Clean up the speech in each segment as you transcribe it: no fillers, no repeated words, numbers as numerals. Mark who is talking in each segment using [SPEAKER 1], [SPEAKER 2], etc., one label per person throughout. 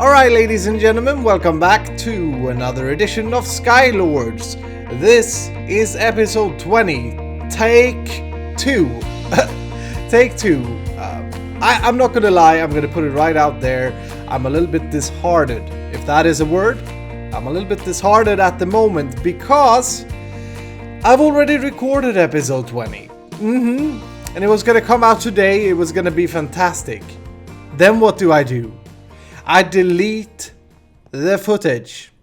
[SPEAKER 1] Alright, ladies and gentlemen, welcome back to another edition of SkyLords. This is episode 20, take 2. Take 2. I'm not gonna lie, I'm gonna put it right out there. I'm a little bit disheartened, if that is a word. I'm a little bit disheartened at the moment because I've already recorded episode 20. And it was gonna come out today, it was gonna be fantastic. Then what do? I delete the footage.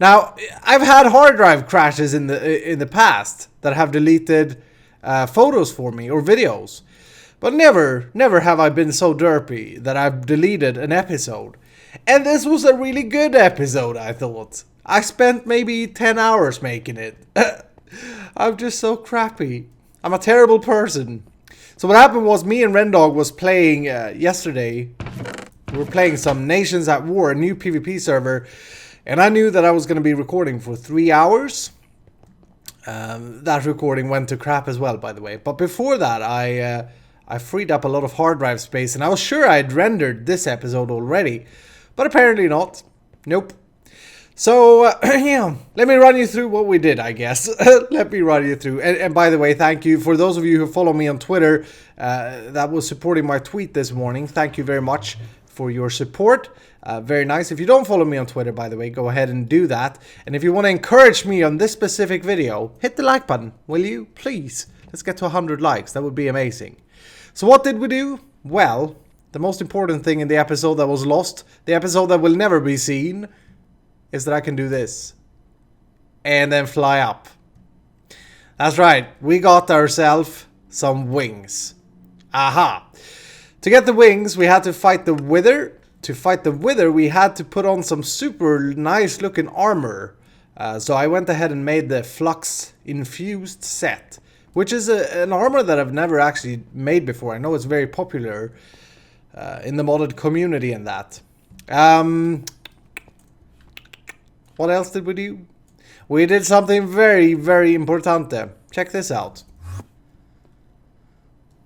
[SPEAKER 1] Now, I've had hard drive crashes in the past that have deleted photos for me or videos. But never have I been so derpy that I've deleted an episode. And this was a really good episode, I thought. I spent maybe 10 hours making it. I'm just so crappy. I'm a terrible person. So what happened was me and Rendog was playing yesterday. We were playing some Nations at War, a new PvP server. And I knew that I was going to be recording for 3 hours. That recording went to crap as well, by the way. But before that, I freed up a lot of hard drive space. And I was sure I'd rendered this episode already. But apparently not. Nope. So, yeah, let me run you through what we did, I guess. Let me run you through. And by the way, thank you for those of you who follow me on Twitter that was supporting my tweet this morning. Thank you very much for your support. Very nice. If you don't follow me on Twitter, by the way, go ahead and do that. And if you want to encourage me on this specific video, hit the like button, will you? Please. Let's get to 100 likes. That would be amazing. So what did we do? Well, the most important thing in the episode that was lost, the episode that will never be seen, is that I can do this and then fly up. That's right, we got ourselves some wings. Aha! To get the wings, we had to fight the Wither. To fight the Wither, we had to put on some super nice looking armor. So I went ahead and made the Flux Infused set, which is an armor that I've never actually made before. I know it's very popular in the modded community and that. What else did we do? We did something very, very important. Check this out.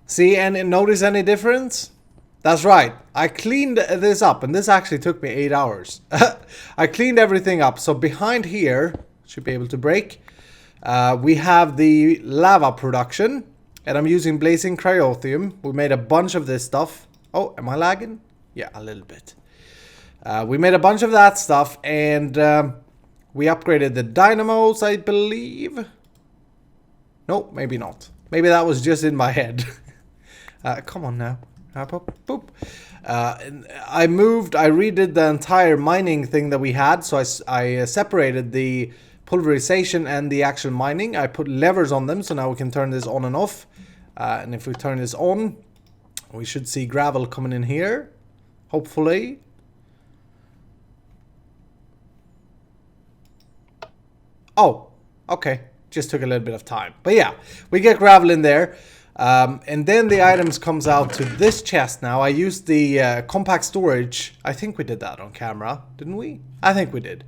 [SPEAKER 1] See and notice any difference? That's right. I cleaned this up and this actually took me 8 hours. I cleaned everything up. So behind here, should be able to break. We have the lava production and I'm using blazing cryothium. We made a bunch of this stuff. Oh, am I lagging? Yeah, a little bit. We made a bunch of that stuff and we upgraded the dynamos, I believe. No, maybe not. Maybe that was just in my head. Come on now. Boop. I redid the entire mining thing that we had. So I separated the pulverization and the actual mining. I put levers on them, so now we can turn this on and off. And if we turn this on, we should see gravel coming in here. Hopefully. Oh, okay. Just took a little bit of time. But yeah, we get gravel in there. And then the items comes out to this chest now. I used the compact storage. I think we did that on camera, didn't we? I think we did.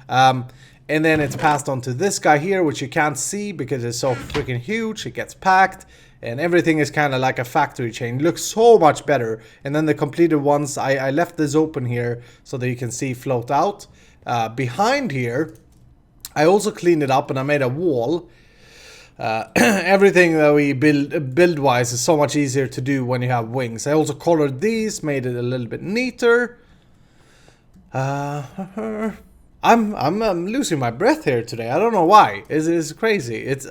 [SPEAKER 1] And then it's passed on to this guy here, which you can't see because it's so freaking huge. It gets packed. And everything is kind of like a factory chain. It looks so much better. And then the completed ones, I left this open here so that you can see float out. Behind here, I also cleaned it up and I made a wall. Everything that we build-wise is so much easier to do when you have wings. I also colored these, made it a little bit neater. I'm losing my breath here today. I don't know why. It's crazy. It's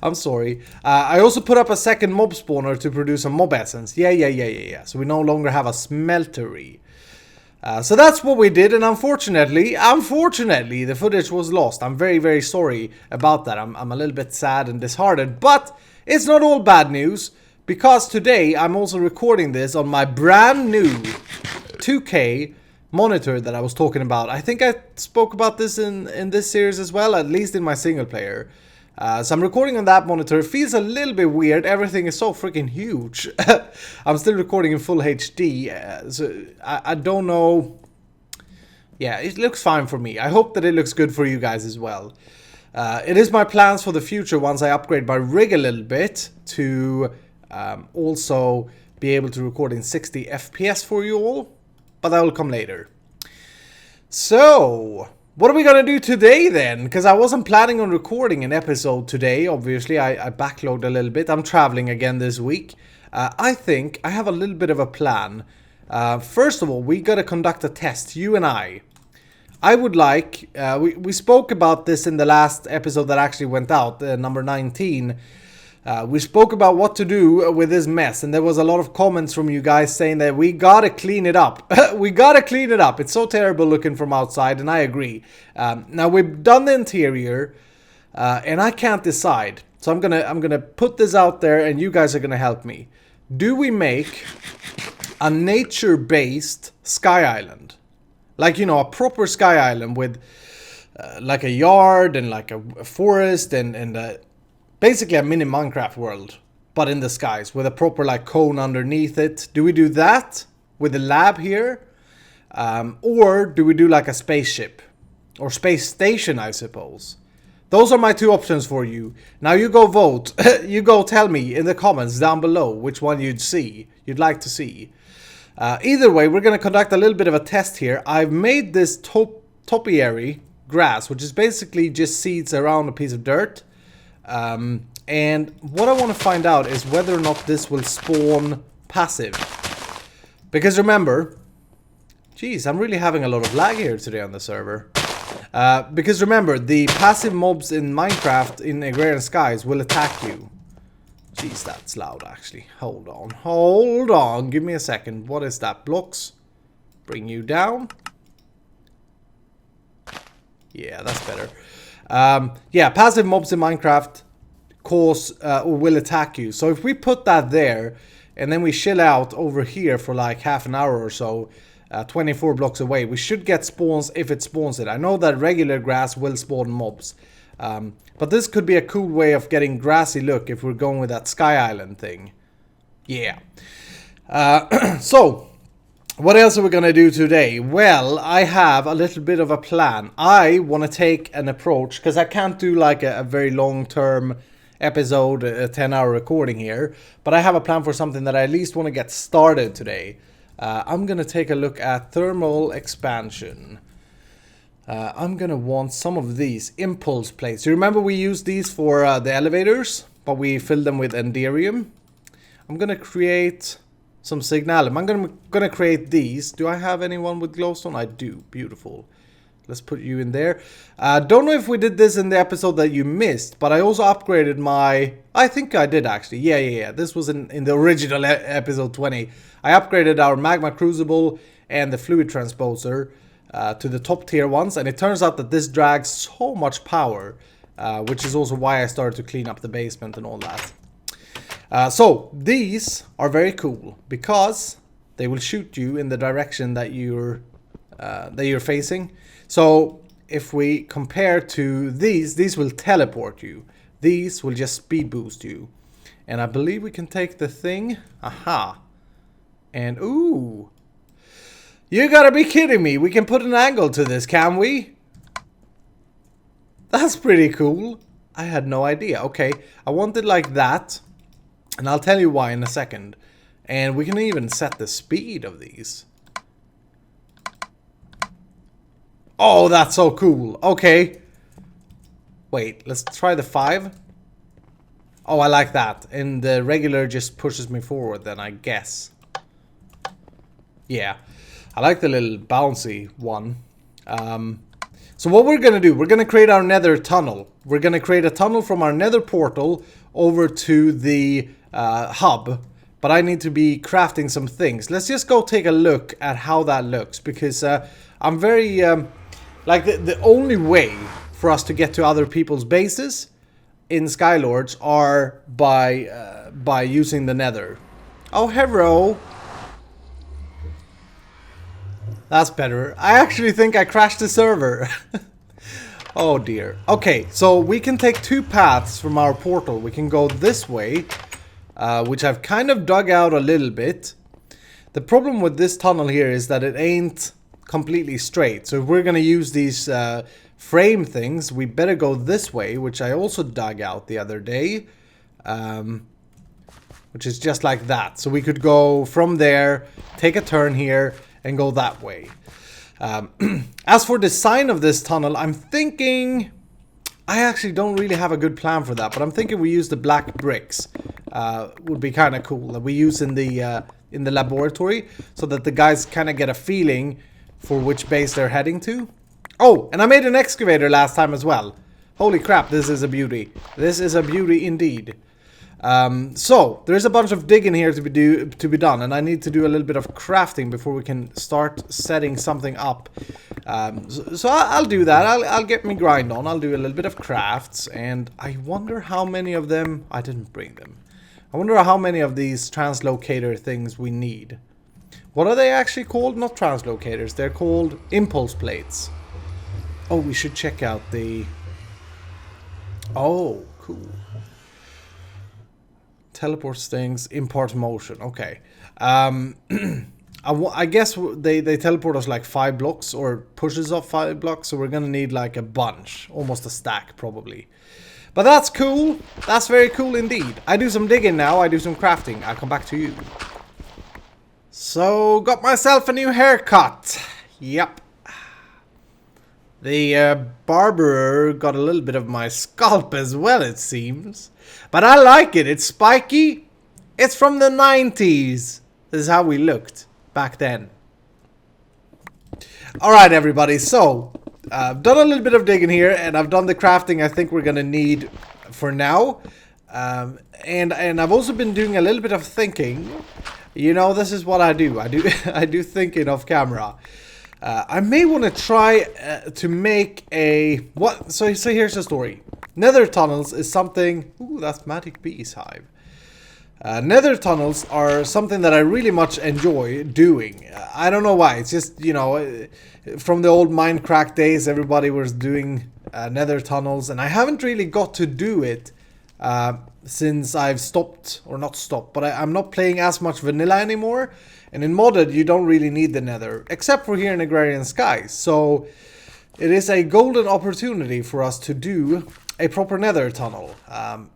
[SPEAKER 1] I'm sorry. I also put up a second mob spawner to produce some mob essence. Yeah. So we no longer have a smeltery. So that's what we did, and unfortunately, the footage was lost. I'm very, very sorry about that. I'm a little bit sad and disheartened, but it's not all bad news, because today I'm also recording this on my brand new 2K monitor that I was talking about. I think I spoke about this in this series as well, at least in my single player. So I'm recording on that monitor. It feels a little bit weird. Everything is so freaking huge. I'm still recording in full HD. So I don't know. Yeah, it looks fine for me. I hope that it looks good for you guys as well. It is my plans for the future once I upgrade my rig a little bit to also be able to record in 60 FPS for you all, but that will come later. So, what are we gonna do today then? Because I wasn't planning on recording an episode today, obviously. I backlogged a little bit. I'm traveling again this week. I think I have a little bit of a plan. First of all, we gotta conduct a test, you and I. I would like, we spoke about this in the last episode that actually went out, number 19. We spoke about what to do with this mess, and there was a lot of comments from you guys saying that we gotta clean it up. We gotta clean it up. It's so terrible looking from outside, and I agree. Now we've done the interior, and I can't decide. So I'm gonna put this out there, and you guys are gonna help me. Do we make a nature-based sky island? Like, you know, a proper sky island with like a yard and like a forest and basically a mini Minecraft world, but in the skies with a proper like cone underneath it. Do we do that with the lab here? Or do we do like a spaceship or space station, I suppose? Those are my two options for you. Now you go vote. You go tell me in the comments down below which one you'd like to see. Either way, we're going to conduct a little bit of a test here. I've made this topiary grass, which is basically just seeds around a piece of dirt. And what I want to find out is whether or not this will spawn passive. Because remember, geez, I'm really having a lot of lag here today on the server. Because remember, the passive mobs in Minecraft in Agrarian Skies will attack you. Jeez, that's loud actually. Hold on, give me a second. What is that? Blocks? Bring you down. Yeah, that's better. Yeah, passive mobs in Minecraft cause or will attack you. So if we put that there and then we chill out over here for like half an hour or so, 24 blocks away, we should get spawns if it spawns it. I know that regular grass will spawn mobs. But this could be a cool way of getting grassy look if we're going with that Sky Island thing. Yeah. So, what else are we going to do today? Well, I have a little bit of a plan. I want to take an approach, because I can't do like a very long-term episode, a 10-hour recording here. But I have a plan for something that I at least want to get started today. I'm going to take a look at thermal expansion. I'm gonna want some of these impulse plates. You remember we used these for the elevators, but we filled them with enderium. I'm gonna create some signalum. I'm gonna create these. Do I have anyone with glowstone? I do. Beautiful. Let's put you in there. Don't know if we did this in the episode that you missed, but I also upgraded my... I think I did actually. Yeah. This was in the original episode 20. I upgraded our magma crucible and the fluid transposer to the top tier ones, and it turns out that this drags so much power, which is also why I started to clean up the basement and all that. So these are very cool because they will shoot you in the direction that you're facing. So if we compare to these will teleport you. These will just speed boost you. And I believe we can take the thing. Aha. And ooh. You gotta be kidding me. We can put an angle to this, can we? That's pretty cool. I had no idea. Okay, I want it like that. And I'll tell you why in a second. And we can even set the speed of these. Oh, that's so cool. Okay. Wait, let's try the 5. Oh, I like that. And the regular just pushes me forward then, I guess. Yeah. I like the little bouncy one. So what we're going to do, we're going to create our nether tunnel. We're going to create a tunnel from our nether portal over to the hub. But I need to be crafting some things. Let's just go take a look at how that looks. Because I'm very... like the only way for us to get to other people's bases in SkyLords are by using the nether. Oh, hello. That's better. I actually think I crashed the server. Oh dear. Okay, so we can take 2 paths from our portal. We can go this way, which I've kind of dug out a little bit. The problem with this tunnel here is that it ain't completely straight. So if we're going to use these frame things, we better go this way, which I also dug out the other day. which is just like that. So we could go from there, take a turn here, and go that way. As for the design of this tunnel, I'm thinking... I actually don't really have a good plan for that, but I'm thinking we use the black bricks. Would be kind of cool that we use in the laboratory, so that the guys kind of get a feeling for which base they're heading to. Oh, and I made an excavator last time as well. Holy crap, this is a beauty. This is a beauty indeed. So there's a bunch of digging here to be done, and I need to do a little bit of crafting before we can start setting something up. So I'll do that. I'll get me grind on. I'll do a little bit of crafts, and I wonder how many of them... I didn't bring them. I wonder how many of these translocator things we need. What are they actually called? Not translocators. They're called impulse plates. Oh, we should check out the... Oh, cool. Teleports things, impart motion. Okay. I guess they teleport us like 5 blocks or pushes up 5 blocks. So we're going to need like a bunch. Almost a stack probably. But that's cool. That's very cool indeed. I do some digging now. I do some crafting. I'll come back to you. So, got myself a new haircut. Yep. The barber got a little bit of my scalp as well, it seems. But I like it. It's spiky. It's from the 90s. This is how we looked back then. Alright, everybody. So, I've done a little bit of digging here, and I've done the crafting I think we're going to need for now. And I've also been doing a little bit of thinking. You know, this is what I do. I do thinking off camera. I may want to try to make a... What? So here's the story. Nether tunnels is something... Ooh, that's Magic Bee's hive. Nether tunnels are something that I really much enjoy doing. I don't know why. It's just, you know, from the old Minecraft days, everybody was doing nether tunnels. And I haven't really got to do it since I've stopped, or not stopped, but I'm not playing as much vanilla anymore. And in modded, you don't really need the nether, except for here in Agrarian Skies. So it is a golden opportunity for us to do a proper nether tunnel.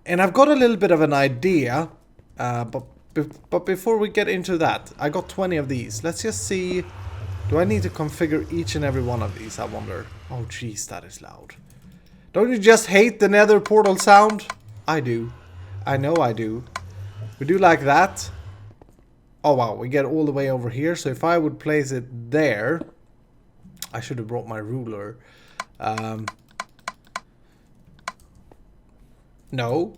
[SPEAKER 1] And I've got a little bit of an idea, but before we get into that, I got 20 of these. Let's just see. Do I need to configure each and every one of these, I wonder? Oh, jeez, that is loud. Don't you just hate the nether portal sound? I do. I know I do. We do like that. Oh, wow, we get all the way over here. So if I would place it there... I should have brought my ruler. No.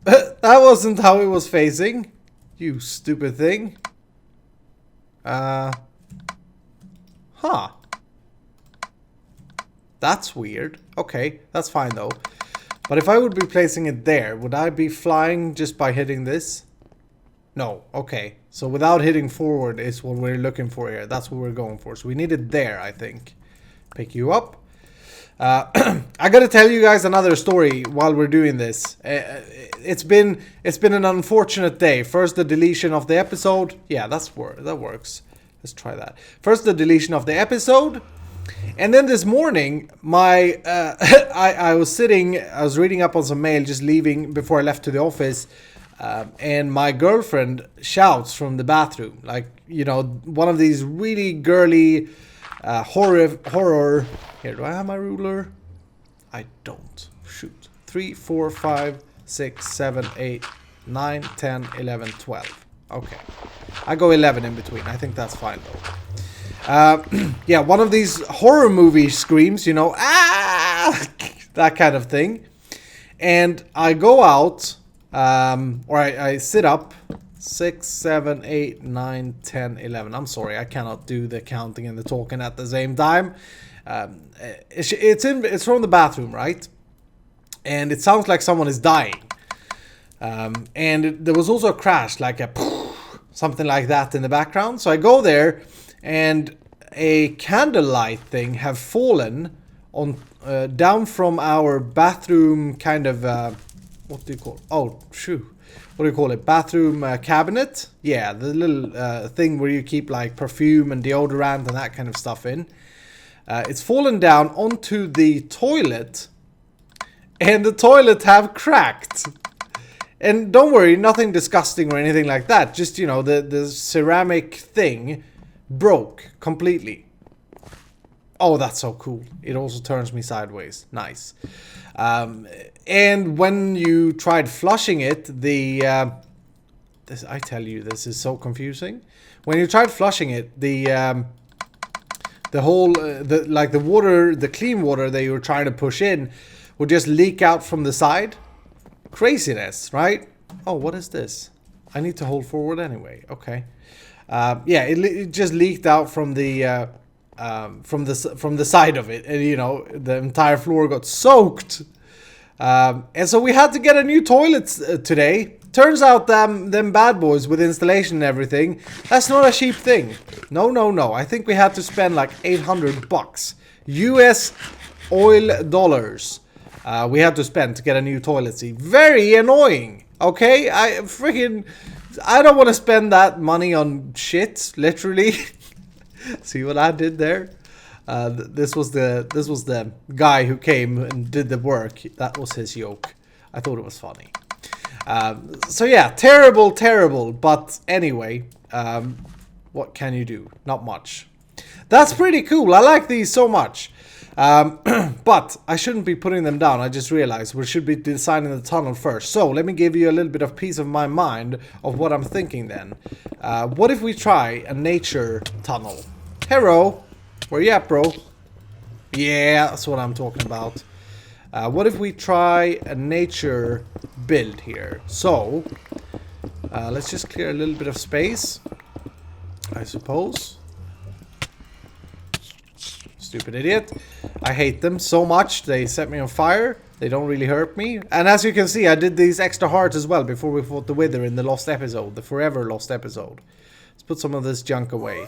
[SPEAKER 1] That wasn't how it was facing. You stupid thing. Huh. That's weird. Okay, that's fine though. But if I would be placing it there, would I be flying just by hitting this? No. Okay. So without hitting forward is what we're looking for here. That's what we're going for. So we need it there, I think. Pick you up. I gotta tell you guys another story while we're doing this. It's been an unfortunate day. First the deletion of the episode. Yeah, that works. Let's try that. First the deletion of the episode. And then this morning, my I was reading up on some mail, just leaving before I left to the office, and my girlfriend shouts from the bathroom, like, you know, one of these really girly horror. Here, do I have my ruler? I don't. Shoot. 3, 4, 5, 6, 7, 8, 9, 10, 11, 12. Okay. I go 11 in between. I think that's fine though. Yeah, one of these horror movie screams, you know, ah, that kind of thing. And I go out, or I sit up, 6, 7, 8, 9, 10, 11. I'm sorry, I cannot do the counting and the talking at the same time. It's from the bathroom, right? And it sounds like someone is dying. And there was also a crash, like a something like that in the background. So I go there, and a candlelight thing have fallen on down from our bathroom kind of what do you call it? Oh, shoo. What do you call it? Bathroom cabinet? Yeah, the little thing where you keep like perfume and deodorant and that kind of stuff in. It's fallen down onto the toilet, and the toilet have cracked. And don't worry, nothing disgusting or anything like that. Just, you know, the ceramic thing broke completely. Oh, that's so cool. It also turns me sideways. Nice. And when you tried flushing it, I tell you, this is so confusing. When you tried flushing it, the whole, the water, the clean water that you were trying to push in would just leak out from the side. Craziness, right? Oh, what is this? I need to hold forward anyway. Okay. Yeah, it just leaked out from the side of it, and you know the entire floor got soaked. And so we had to get a new toilet today. Turns out them bad boys with installation and everything, that's not a cheap thing. No. I think we had to spend like $800 US oil dollars. We had to spend to get a new toilet seat. Very annoying. Okay, I don't want to spend that money on shit. Literally. See what I did there? This was the guy who came and did the work. That was his yoke. I thought it was funny. So yeah, terrible. But anyway, what can you do? Not much. That's pretty cool. I like these so much. But I shouldn't be putting them down. I just realized we should be designing the tunnel first. So let me give you a little bit of peace of my mind of what I'm thinking then. What if we try a nature tunnel? Hero, where you at, bro? Yeah, that's what I'm talking about. What if we try a nature build here? So, let's just clear a little bit of space, I suppose. Stupid idiot. I hate them so much. They set me on fire. They don't really hurt me. And as you can see, I did these extra hearts as well before we fought the Wither in the lost episode. The forever lost episode. Let's put some of this junk away.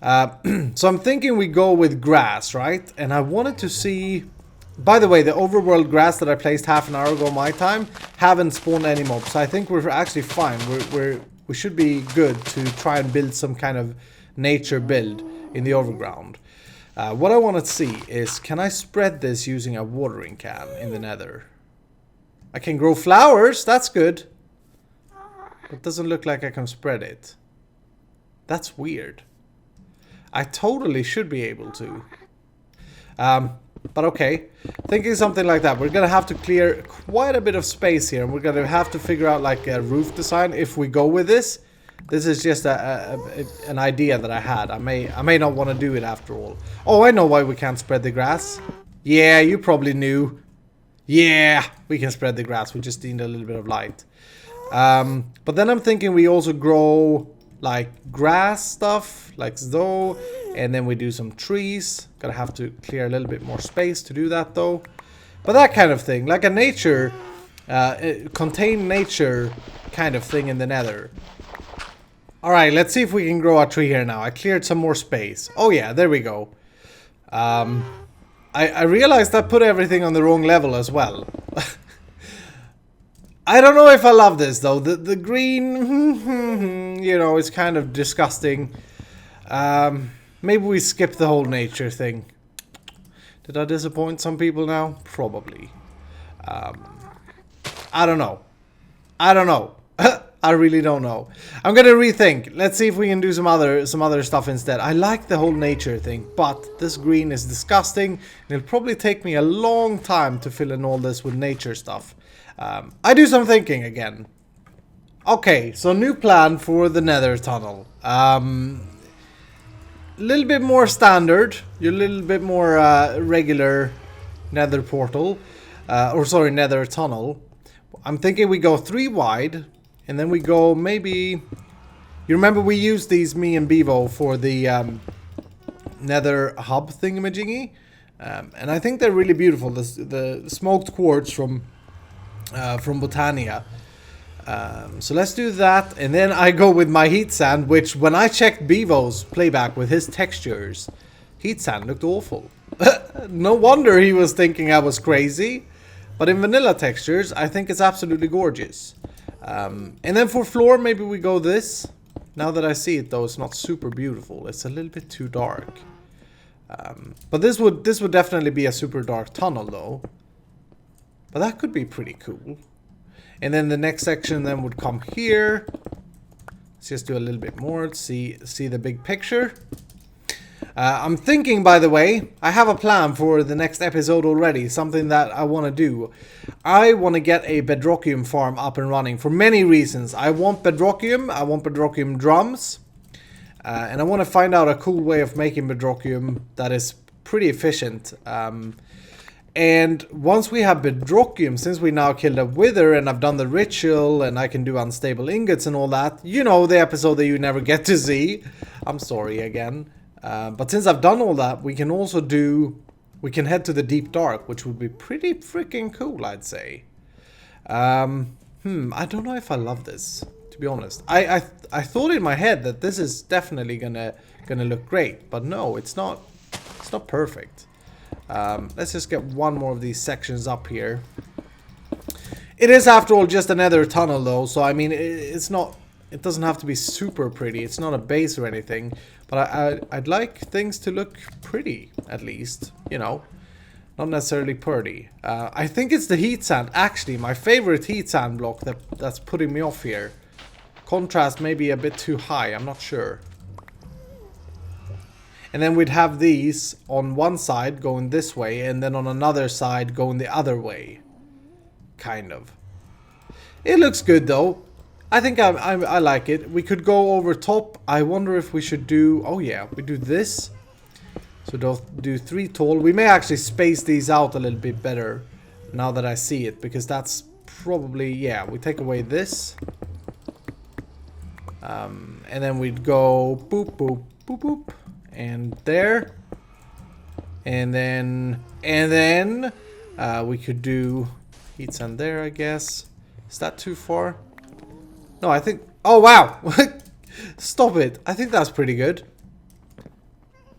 [SPEAKER 1] So I'm thinking we go with grass, right? And I wanted to see... By the way, the overworld grass that I placed half an hour ago my time haven't spawned any mobs. So I think we're actually fine. We should be good to try and build some kind of nature build in the overground. What I want to see is, can I spread this using a watering can in the Nether? I can grow flowers, that's good. But doesn't look like I can spread it. That's weird. I totally should be able to. But okay, thinking something like that. We're gonna have to clear quite a bit of space here, and we're gonna have to figure out like a roof design if we go with this. This is just an idea that I had. I may not want to do it after all. Oh, I know why we can't spread the grass. Yeah, you probably knew. Yeah, we can spread the grass. We just need a little bit of light. But then I'm thinking we also grow like grass stuff, like so, and then we do some trees. Gonna have to clear a little bit more space to do that though. But that kind of thing, like a nature, contain nature kind of thing in the Nether. Alright, let's see if we can grow a tree here now. I cleared some more space. Oh yeah, there we go. I realized I put everything on the wrong level as well. I don't know if I love this though. The green, you know, is kind of disgusting. Maybe we skip the whole nature thing. Did I disappoint some people now? Probably. I don't know. I really don't know. I'm gonna rethink. Let's see if we can do some other stuff instead. I like the whole nature thing, but this green is disgusting. And it'll probably take me a long time to fill in all this with nature stuff. I do some thinking again. Okay, so new plan for the Nether tunnel. Little bit more standard. You're a little bit more regular Nether portal. Or sorry, Nether tunnel. I'm thinking we go 3 wide. And then we go maybe... You remember we used these, me and Bevo, for the Nether hub thingamajiggy? And I think they're really beautiful. The smoked quartz from Botania. So let's do that. And then I go with my heat sand, which when I checked Bevo's playback with his textures, heat sand looked awful. No wonder he was thinking I was crazy. But in vanilla textures, I think it's absolutely gorgeous. And then for floor, maybe we go this. Now that I see it though, it's not super beautiful. It's a little bit too dark. But this would definitely be a super dark tunnel though. But that could be pretty cool. And then the next section then would come here. Let's just do a little bit more to see the big picture. I'm thinking, by the way, I have a plan for the next episode already, something that I want to do. I want to get a bedrockium farm up and running for many reasons. I want bedrockium drums, and I want to find out a cool way of making bedrockium that is pretty efficient. And once we have bedrockium, since we now killed a wither and I've done the ritual and I can do unstable ingots and all that, you know, the episode that you never get to see. I'm sorry again. But since I've done all that, we can also we can head to the deep dark, which would be pretty freaking cool, I'd say. I don't know if I love this, to be honest. I thought in my head that this is definitely gonna look great, but no, it's not. It's not perfect. Let's just get one more of these sections up here. It is, after all, just another tunnel, though, so I mean, it's not. It doesn't have to be super pretty. It's not a base or anything, but I'd like things to look pretty, at least. You know, not necessarily pretty. I think it's the heat sand. Actually, my favorite heat sand block that's putting me off here. Contrast may be a bit too high. I'm not sure. And then we'd have these on one side going this way, and then on another side going the other way. Kind of. It looks good, though. I think I like it. We could go over top. I wonder if we should do... Oh yeah, we do this. So do 3 tall. We may actually space these out a little bit better now that I see it, because that's probably... Yeah, we take away this. And then we'd go boop, boop, boop, boop. And there. And then we could do heat sand there, I guess. Is that too far? No, I think... Oh, wow! Stop it. I think that's pretty good.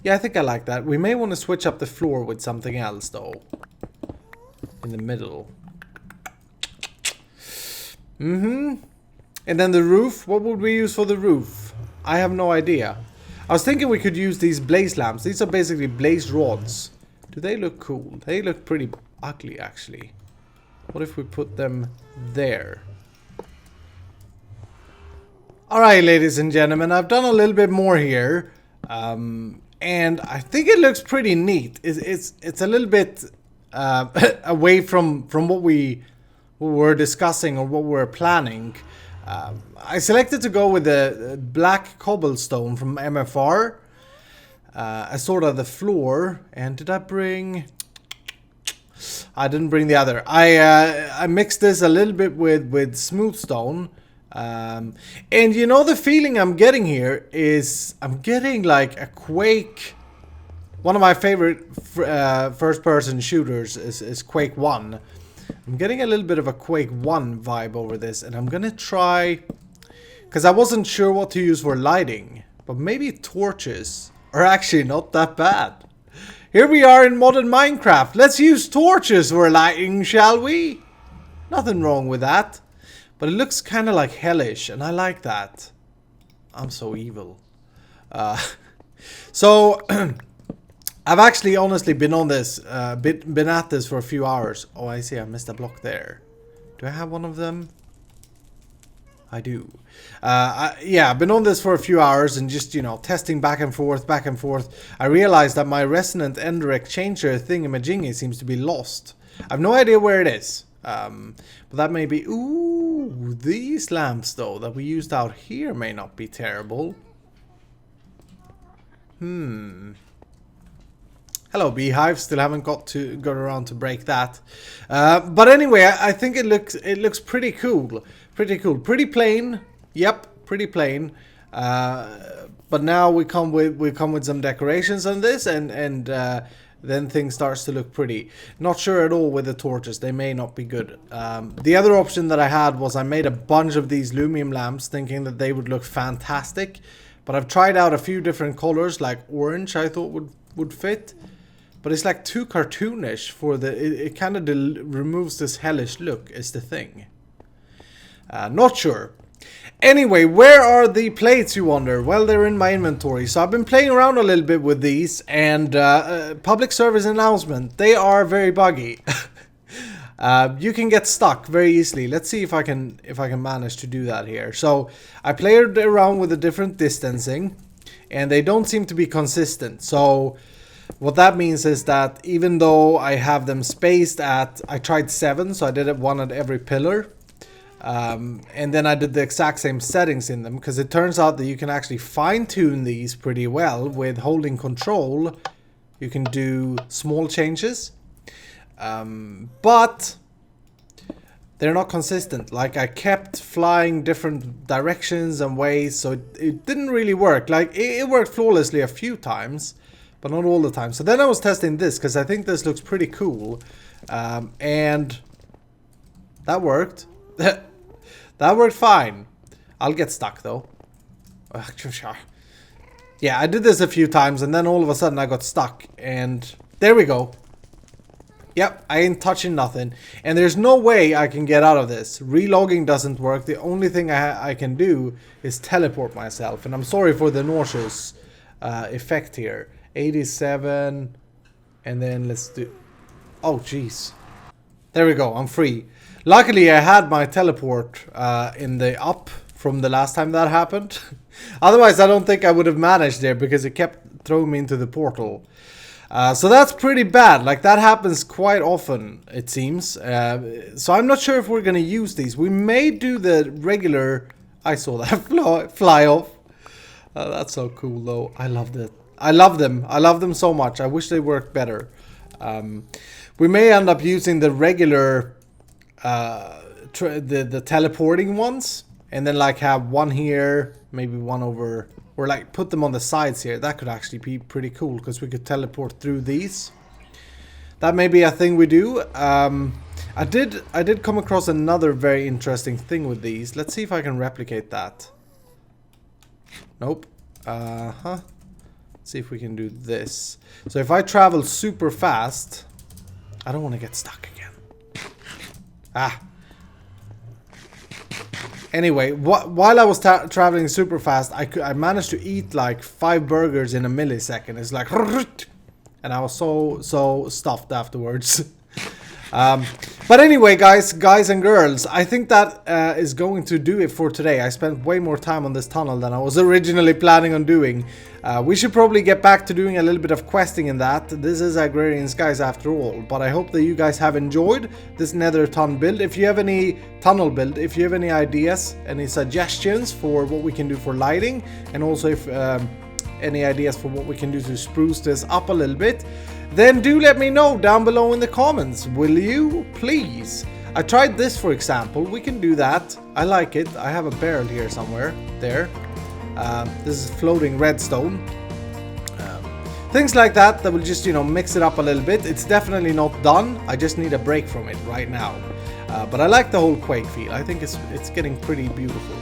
[SPEAKER 1] Yeah, I think I like that. We may want to switch up the floor with something else, though. In the middle. And then the roof. What would we use for the roof? I have no idea. I was thinking we could use these blaze lamps. These are basically blaze rods. Do they look cool? They look pretty ugly, actually. What if we put them there? Alright, ladies and gentlemen, I've done a little bit more here, and I think it looks pretty neat. It's a little bit away from what we were discussing or what we were planning. I selected to go with the black cobblestone from MFR as sort of the floor. And did I bring... I didn't bring the other. I mixed this a little bit with smooth stone. And you know, the feeling I'm getting here is I'm getting like a Quake. One of my favorite first-person shooters is Quake 1. I'm getting a little bit of a Quake 1 vibe over this, and I'm gonna try, because I wasn't sure what to use for lighting, but maybe torches are actually not that bad. Here we are in modern Minecraft. Let's use torches for lighting, shall we? Nothing wrong with that. But it looks kind of like hellish, and I like that. I'm so evil. So, I've actually honestly been on this, been at this for a few hours. Oh, I see, I missed a block there. Do I have one of them? I do. Yeah, I've been on this for a few hours and just, you know, testing back and forth, back and forth. I realized that my resonant ender exchanger thingamajiggy seems to be lost. I have no idea where it is. But that may be... Ooh, these lamps, though, that we used out here may not be terrible. Hello, Beehive. Still haven't got around to break that. But anyway, I think it looks pretty cool. Pretty cool. Pretty plain. Yep, pretty plain. But now we come with some decorations on this, and then things starts to look pretty. Not sure at all with the torches. They may not be good. The other option that I had was I made a bunch of these lumium lamps thinking that they would look fantastic. But I've tried out a few different colors, like orange I thought would fit. But it's like too cartoonish for the... It kind of removes this hellish look is the thing. Not sure. Anyway, where are the plates, you wonder? Well, they're in my inventory. So I've been playing around a little bit with these. And public service announcement. They are very buggy. you can get stuck very easily. Let's see if I can manage to do that here. So I played around with the different distancing, and they don't seem to be consistent. So what that means is that even though I have them spaced at, I tried 7, so I did it 1 at every pillar. And then I did the exact same settings in them, because it turns out that you can actually fine-tune these pretty well with holding control. You can do small changes, but they're not consistent. Like, I kept flying different directions and ways, so it didn't really work. Like, it worked flawlessly a few times, but not all the time. So then I was testing this, because I think this looks pretty cool, and that worked. That worked fine. I'll get stuck though. Yeah, I did this a few times, and then all of a sudden I got stuck, and there we go. Yep, I ain't touching nothing, and there's no way I can get out of this. Relogging doesn't work. The only thing I can do is teleport myself, and I'm sorry for the nauseous effect here. 87, and then let's do... Oh, jeez. There we go, I'm free. Luckily, I had my teleport in the up from the last time that happened. Otherwise, I don't think I would have managed there, because it kept throwing me into the portal. So that's pretty bad. Like, that happens quite often, it seems. So I'm not sure if we're going to use these. We may do the regular... I saw that fly off. That's so cool, though. I loved it. I love them. I love them so much. I wish they worked better. We may end up using the regular... the teleporting ones, and then like have one here, maybe one over, or like put them on the sides here. That could actually be pretty cool, because we could teleport through these. That may be a thing we do. I did come across another very interesting thing with these. Let's see if I can replicate that. Nope. See if we can do this. So if I travel super fast, I don't want to get stuck again. Anyway, while I was traveling super fast, I managed to eat like 5 burgers in a millisecond. It's like, and I was so stuffed afterwards. But anyway, guys and girls, I think that is going to do it for today. I spent way more time on this tunnel than I was originally planning on doing. We should probably get back to doing a little bit of questing in that. This is Agrarian Skies after all. But I hope that you guys have enjoyed this Nether tunnel build. If you have any tunnel build, if you have any ideas, any suggestions for what we can do for lighting, and also if any ideas for what we can do to spruce this up a little bit, then do let me know down below in the comments, will you? Please. I tried this, for example. We can do that. I like it. I have a barrel here somewhere. There. This is floating redstone. Things like that will just, you know, mix it up a little bit. It's definitely not done. I just need a break from it right now. But I like the whole Quake feel. I think it's getting pretty beautiful.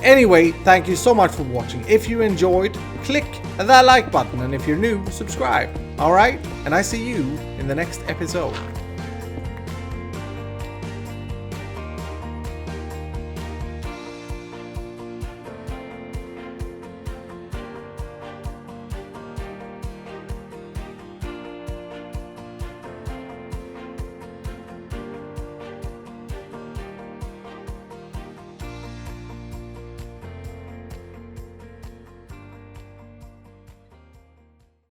[SPEAKER 1] Anyway, thank you so much for watching. If you enjoyed, click that like button, and if you're new, subscribe. Alright? And I see you in the next episode.